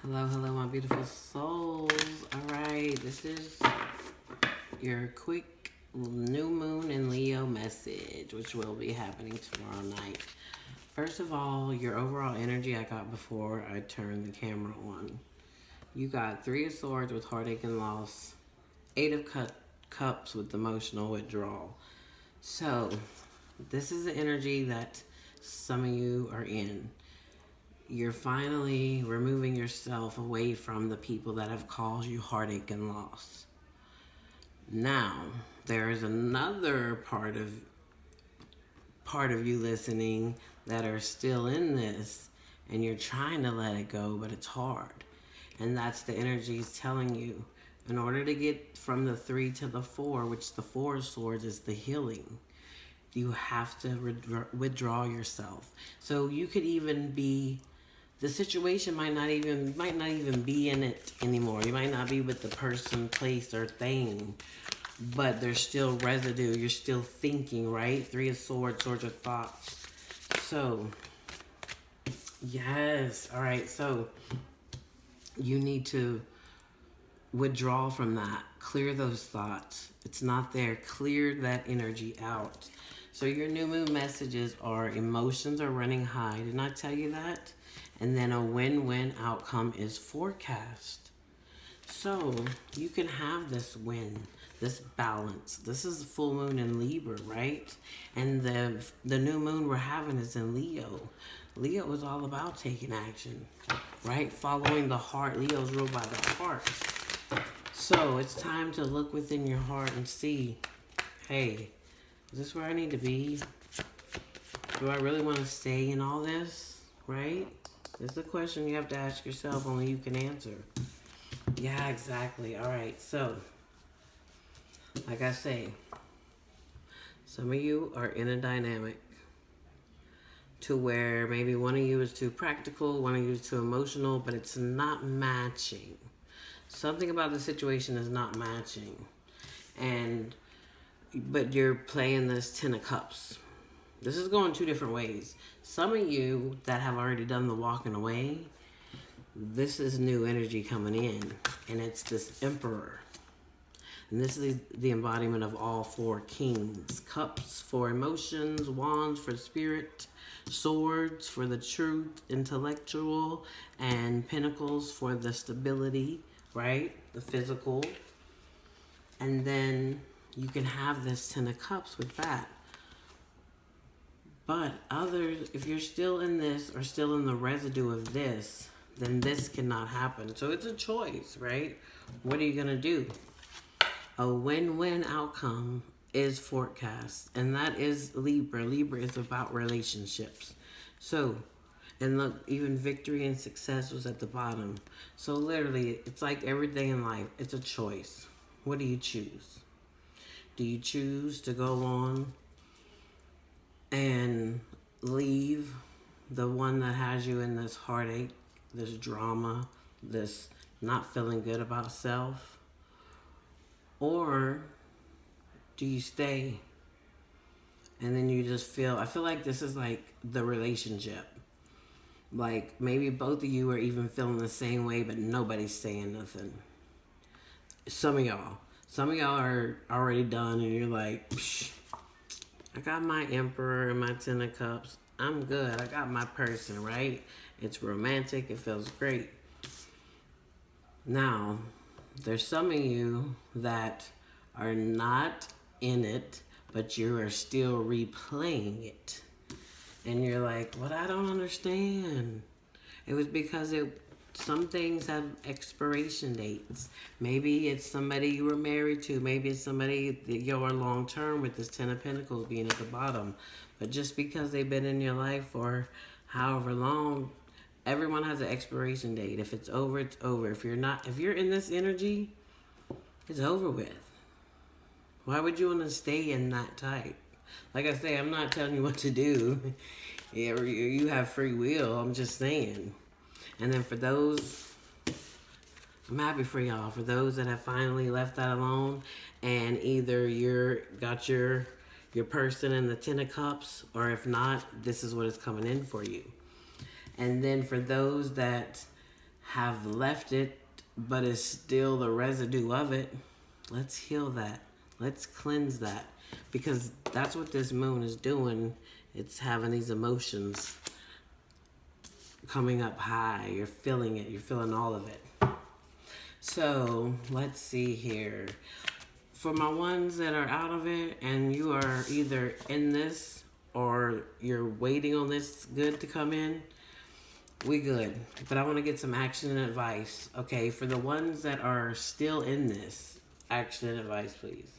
Hello, my beautiful souls. All right, this is your quick new moon in Leo message, which will be happening tomorrow night. First of all, your overall energy I got before I turned the camera on. You got Three of Swords with heartache and loss, Eight of Cups with emotional withdrawal. So, this is the energy that some of you are in. You're finally removing yourself away from the people that have caused you heartache and loss. Now, there is another part of you listening that are still in this, and you're trying to let it go, but it's hard. And that's the energies telling you, in order to get from the 3 to the 4, which the 4 of Swords is the healing, you have to withdraw yourself. So you could even be, the situation might not even be in it anymore. You might not be with the person, place, or thing, but there's still residue. You're still thinking, right? Three of Swords, Swords of thoughts. So, yes. All right. So, you need to withdraw from that. Clear those thoughts. It's not there. Clear that energy out. So, your new moon messages are emotions are running high. Didn't I tell you that? And then a win-win outcome is forecast. So you can have this win, this balance. This is full moon in Libra, right? And the new moon we're having is in Leo. Leo is all about taking action, right? Following the heart. Leo's ruled by the heart. So it's time to look within your heart and see, hey, is this where I need to be? Do I really want to stay in all this, right? This is a question you have to ask yourself, only you can answer. Yeah, exactly. All right, so, like I say, some of you are in a dynamic to where maybe one of you is too practical, one of you is too emotional, but it's not matching. Something about the situation is not matching. But you're playing this 10 of Cups. This is going two different ways. Some of you that have already done the walking away, this is new energy coming in, and it's this Emperor. And this is the embodiment of all 4 kings. Cups for emotions, wands for spirit, swords for the truth, intellectual, and pentacles for the stability, right? The physical. And then you can have this 10 of Cups with that. But others, if you're still in this or still in the residue of this, then this cannot happen. So it's a choice, right? What are you going to do? A win-win outcome is forecast. And that is Libra. Libra is about relationships. So, and look, even victory and success was at the bottom. So literally, it's like everything in life. It's a choice. What do you choose? Do you choose to go on and leave the one that has you in this heartache, this drama, this not feeling good about self? Or do you stay and then you just feel, I feel like this is like the relationship. Like maybe both of you are even feeling the same way, but nobody's saying nothing. Some of y'all are already done and you're like, psh, I got my Emperor and my 10 of Cups. I'm good. I got my person, right? It's romantic. It feels great. Now, there's some of you that are not in it, but you are still replaying it. And you're like, what? I don't understand. It was because some things have expiration dates. Maybe it's somebody you were married to. Maybe it's somebody that you're long term with, this 10 of Pentacles being at the bottom. But just because they've been in your life for however long, everyone has an expiration date. If it's over, it's over. If you're in this energy, it's over with. Why would you want to stay in that type? Like I say, I'm not telling you what to do. You have free will. I'm just saying. And then for those, I'm happy for y'all. For those that have finally left that alone, and either you're got your person in the 10 of Cups, or if not, this is what is coming in for you. And then for those that have left it, but it's still the residue of it. Let's heal that. Let's cleanse that. Because that's what this moon is doing. It's having these emotions coming up high. You're feeling it. You're feeling all of it. So let's see here. For my ones that are out of it and you are either in this or you're waiting on this good to come in, we good. But I want to get some action and advice. Okay, for the ones that are still in this, action and advice, please.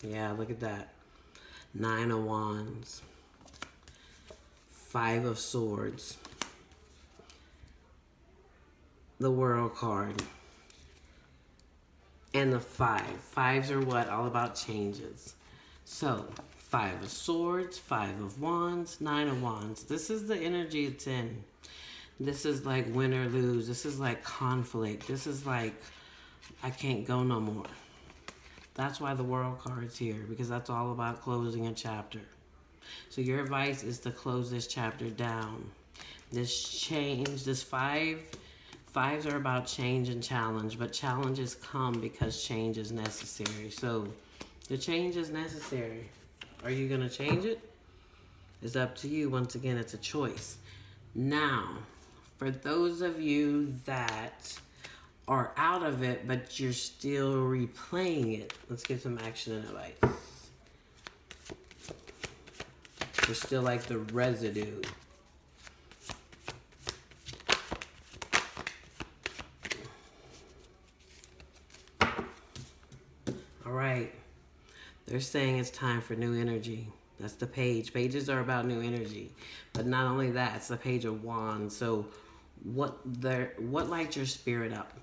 Yeah, look at that. 9 of Wands. 5 of Swords. The World card. And the 5. 5s are what? All about changes. So, 5 of Swords, 5 of Wands, 9 of Wands. This is the energy it's in. This is like win or lose. This is like conflict. This is like, I can't go no more. That's why the World card's here, because that's all about closing a chapter. So your advice is to close this chapter down. This change, this 5s are about change and challenge, but challenges come because change is necessary. So the change is necessary. Are you going to change it? It's up to you. Once again, it's a choice. Now, for those of you that are out of it, but you're still replaying it, let's get some action and advice. There's still like the residue. All right. They're saying it's time for new energy. That's the page. Pages are about new energy. But not only that, it's the Page of Wands. So what lights your spirit up?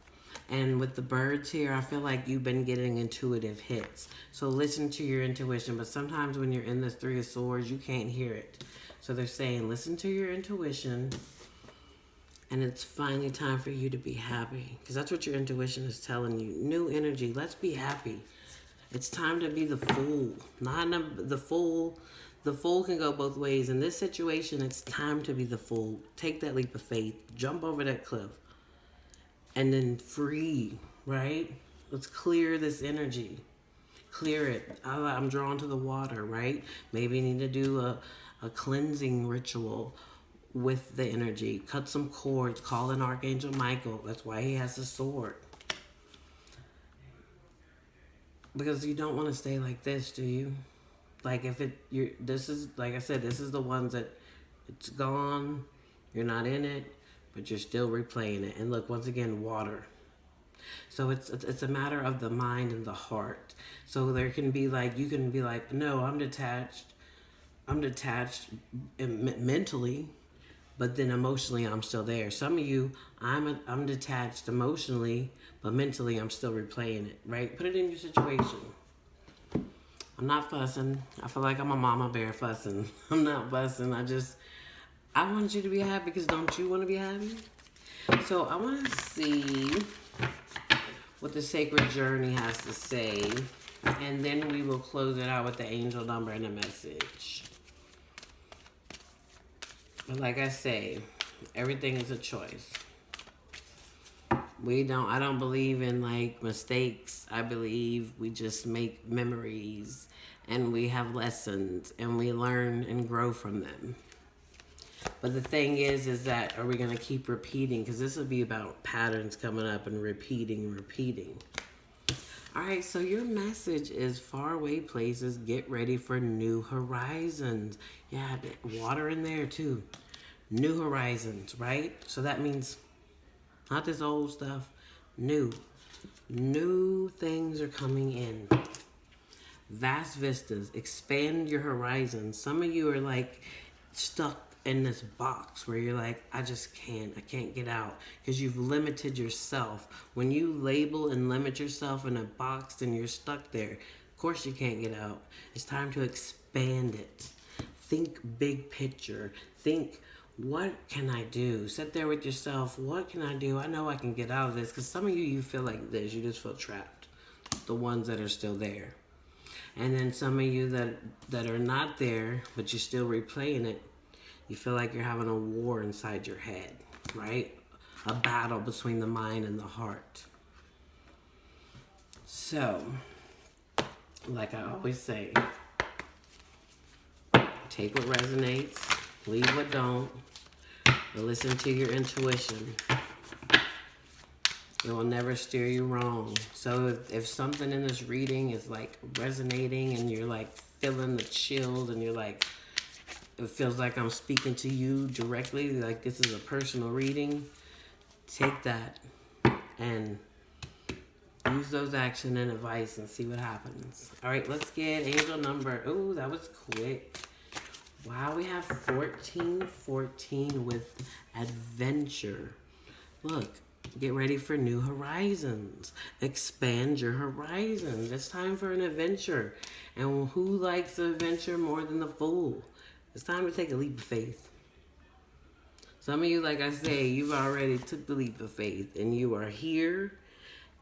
And with the birds here, I feel like you've been getting intuitive hits. So listen to your intuition. But sometimes when you're in this 3 of Swords, you can't hear it. So they're saying, listen to your intuition. And it's finally time for you to be happy. Because that's what your intuition is telling you. New energy. Let's be happy. It's time to be the fool. Not the fool. The fool can go both ways. In this situation, it's time to be the fool. Take that leap of faith. Jump over that cliff. And then free, right? Let's clear this energy. Clear it. I'm drawn to the water, right? Maybe you need to do a cleansing ritual with the energy. Cut some cords. Call in Archangel Michael. That's why he has a sword. Because you don't want to stay like this, do you? Like this is, like I said, this is the ones that it's gone. You're not in it. But you're still replaying it. And look, once again, water. So it's a matter of the mind and the heart. So there can be like, you can be like, no, I'm detached. I'm detached mentally, but then emotionally I'm still there. Some of you, I'm detached emotionally, but mentally I'm still replaying it, right? Put it in your situation. I'm not fussing. I feel like I'm a mama bear fussing. I'm not fussing. I want you to be happy, because don't you want to be happy? So I want to see what the Sacred Journey has to say. And then we will close it out with the angel number and a message. But like I say, everything is a choice. I don't believe in like mistakes. I believe we just make memories and we have lessons and we learn and grow from them. But the thing is that are we going to keep repeating? Because this will be about patterns coming up and repeating. All right, so your message is faraway places. Get ready for new horizons. Yeah, water in there too. New horizons, right? So that means not this old stuff. New. New things are coming in. Vast vistas. Expand your horizons. Some of you are like stuck in this box where you're like, I can't get out, because you've limited yourself. When you label and limit yourself in a box, then you're stuck there. Of course you can't get out. It's time to expand it. Think big picture. Think, what can I do? Sit there with yourself. What can I do? I know I can get out of this. Because some of you feel like this. You just feel trapped. The ones that are still there. And then some of you that are not there, but you're still replaying it, You feel like you're having a war inside your head, right? A battle between the mind and the heart. So, like I always say, take what resonates, leave what don't, but listen to your intuition. It will never steer you wrong. So if something in this reading is like resonating and you're like feeling the chills and you're like, it feels like I'm speaking to you directly, like this is a personal reading, take that and use those action and advice and see what happens. All right, let's get angel number. Oh, that was quick. Wow, we have 1414 with adventure. Look, get ready for new horizons. Expand your horizons. It's time for an adventure. And who likes an adventure more than the fool? It's time to take a leap of faith. Some of you, like I say, you've already took the leap of faith and you are here.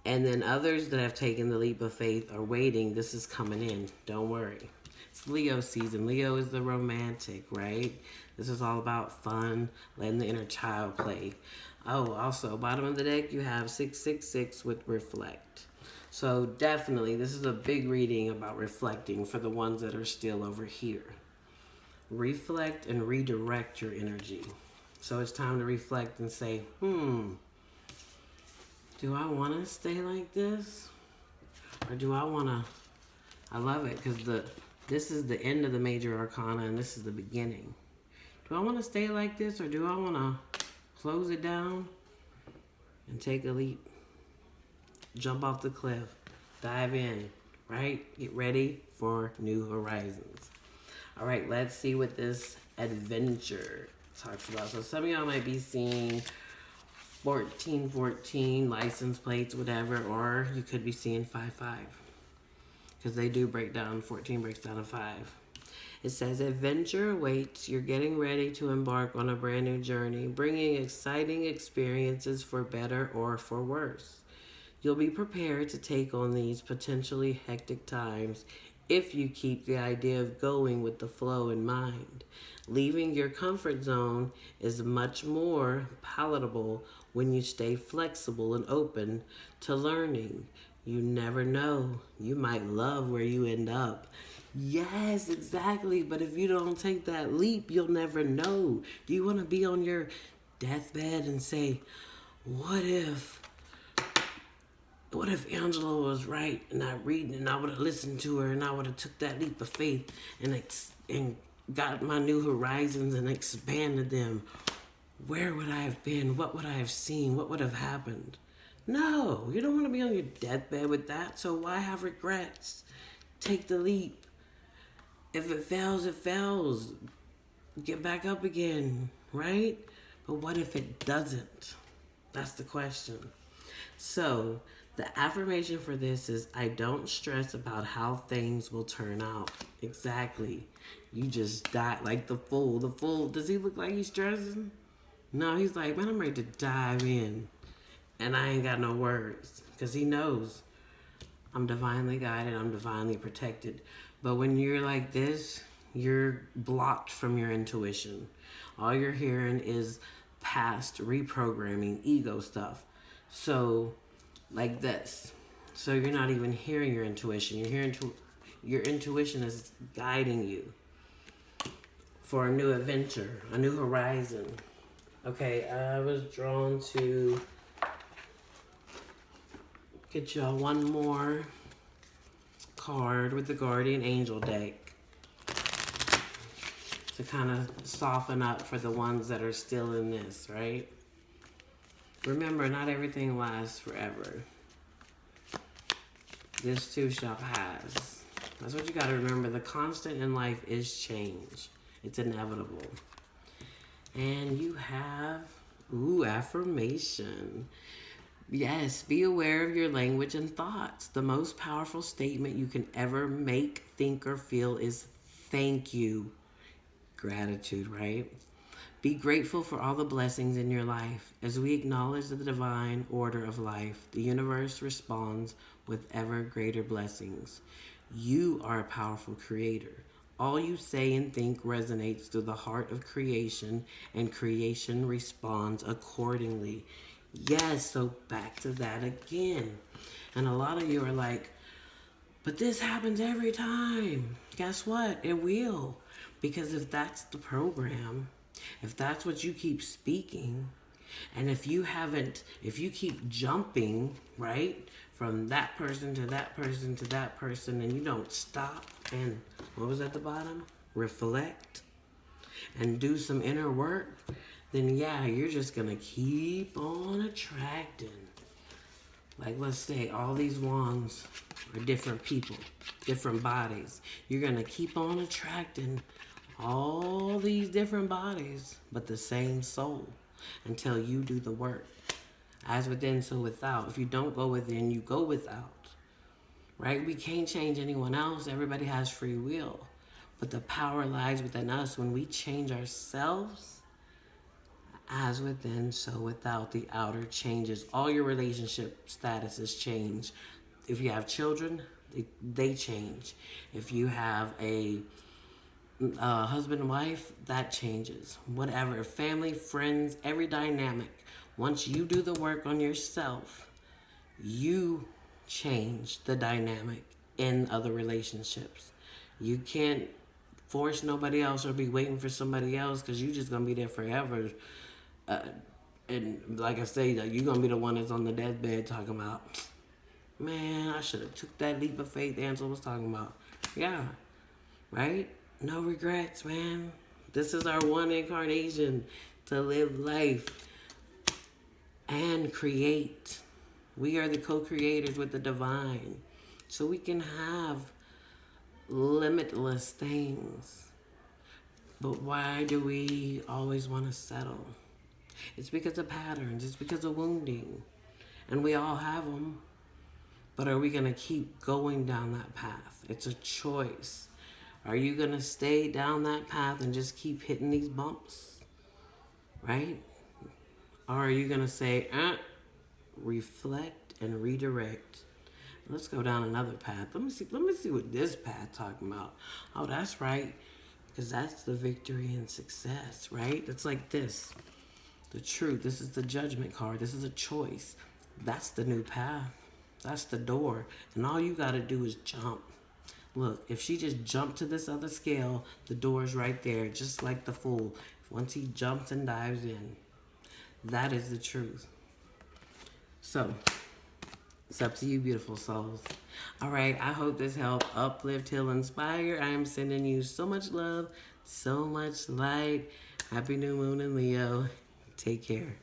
And then others that have taken the leap of faith are waiting. This is coming in. Don't worry. It's Leo season. Leo is the romantic, right? This is all about fun, letting the inner child play. Oh, also, bottom of the deck, you have 666 with reflect. So definitely, this is a big reading about reflecting for the ones that are still over here. Reflect and redirect your energy. So it's time to reflect and say, do I want to stay like this? Or do I want to... I love it because this is the end of the major arcana and this is the beginning. Do I want to stay like this or do I want to close it down and take a leap? Jump off the cliff. Dive in, right? Get ready for new horizons. All right, let's see what this adventure talks about. So some of y'all might be seeing 1414 license plates, whatever, or you could be seeing 55 because they do break down. 14 breaks down to 5. It says adventure awaits. You're getting ready to embark on a brand new journey, bringing exciting experiences for better or for worse. You'll be prepared to take on these potentially hectic times if you keep the idea of going with the flow in mind. Leaving your comfort zone is much more palatable when you stay flexible and open to learning. You never know. You might love where you end up. Yes, exactly. But if you don't take that leap, you'll never know. Do you want to be on your deathbed and say, what if Angela was right and I read and I would have listened to her and I would have took that leap of faith and got my new horizons and expanded them? Where would I have been? What would I have seen? What would have happened? No, you don't want to be on your deathbed with that. So why have regrets? Take the leap. If it fails, it fails. Get back up again, right? But what if it doesn't? That's the question. So the affirmation for this is, I don't stress about how things will turn out. Exactly. You just die like the fool. The fool, does he look like he's stressing? No, he's like, man, I'm ready to dive in. And I ain't got no words. Because he knows I'm divinely guided. I'm divinely protected. But when you're like this, you're blocked from your intuition. All you're hearing is past reprogramming, ego stuff. So, like this. So you're not even hearing your intuition. You're hearing your intuition is guiding you for a new adventure, a new horizon. Okay, I was drawn to get y'all one more card with the Guardian Angel deck to kind of soften up for the ones that are still in this, right? Remember, not everything lasts forever. This too shall pass. That's what you got to remember. The constant in life is change. It's inevitable. And you have, affirmation. Yes, be aware of your language and thoughts. The most powerful statement you can ever make, think, or feel is thank you. Gratitude, right? Be grateful for all the blessings in your life. As we acknowledge the divine order of life, the universe responds with ever greater blessings. You are a powerful creator. All you say and think resonates through the heart of creation, and creation responds accordingly. Yes, so back to that again. And a lot of you are like, but this happens every time. Guess what? It will. Because if that's the program, if that's what you keep speaking, and if you keep jumping, right, from that person to that person to that person, and you don't stop and, what was at the bottom? Reflect and do some inner work, then yeah, you're just going to keep on attracting. Like, let's say all these wands are different people, different bodies. You're going to keep on attracting all these different bodies, but the same soul, until you do the work. As within, so without. If you don't go within, you go without. Right? We can't change anyone else. Everybody has free will. But the power lies within us. When we change ourselves, as within, so without, the outer changes. All your relationship statuses change. If you have children, they change. If you have a husband and wife, that changes. Whatever, family, friends, every dynamic. Once you do the work on yourself, you change the dynamic in other relationships. You can't force nobody else or be waiting for somebody else, because you're just going to be there forever. And like I say, you're going to be the one that's on the deathbed talking about, man, I should have took that leap of faith Angela was talking about. Yeah, right? No regrets, man. This is our one incarnation, to live life and create. We are the co-creators with the divine. So we can have limitless things. But why do we always want to settle? It's because of patterns. It's because of wounding. And we all have them. But are we going to keep going down that path? It's a choice. Are you going to stay down that path and just keep hitting these bumps? Right? Or are you going to say, reflect and redirect? Let's go down another path. Let me see what this path talking about. Oh, that's right. Because that's the victory and success, right? It's like this. The truth. This is the judgment card. This is a choice. That's the new path. That's the door. And all you got to do is jump. Look, if she just jumped to this other scale, the door's right there, just like the fool. Once he jumps and dives in. That is the truth. So, it's up to you, beautiful souls. All right, I hope this helped uplift, heal, inspire. I am sending you so much love, so much light. Happy new moon in Leo. Take care.